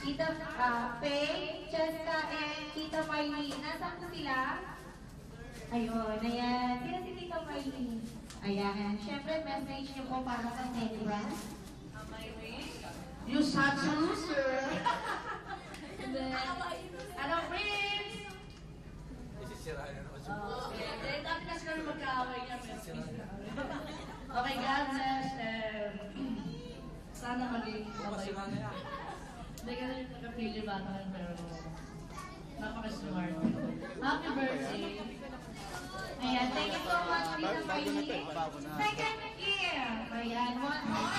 Tita Faye, Cheska, and Tita Miley. Nasaan po sila? Ayun, ayan. Sino si Tita Miley? Ayan. Siyempre, message niyo po para sa Nebra. You such a loser! Ano, Prince? Okay, dati kasi kami magkaaway niya. Okay, God bless. Sana maging okay. Hindi ka rin nakapili ba naman, pero napaka-smart. Happy birthday! Ayan, thank you so much, Tita Miley. Second year. Ayan, one more.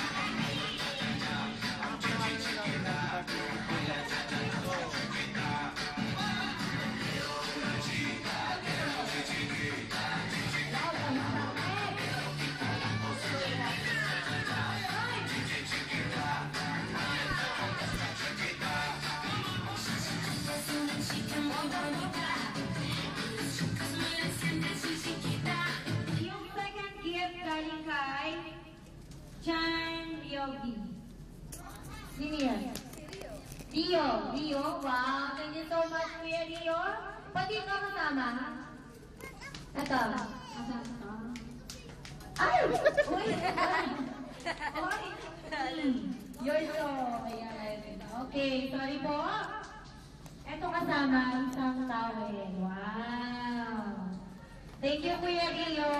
Yung second gift galing kay Chan Yogi. Sino yan? Rio. Wow, thank you so much, Kuya Rio. Pati ka kasama. Ito. Kasama. Ay! Uy! Uy! Yoyo. Ayan. Okay, sorry po. Ito kasama, isang towel. Wow! Thank you, Kuya Rio.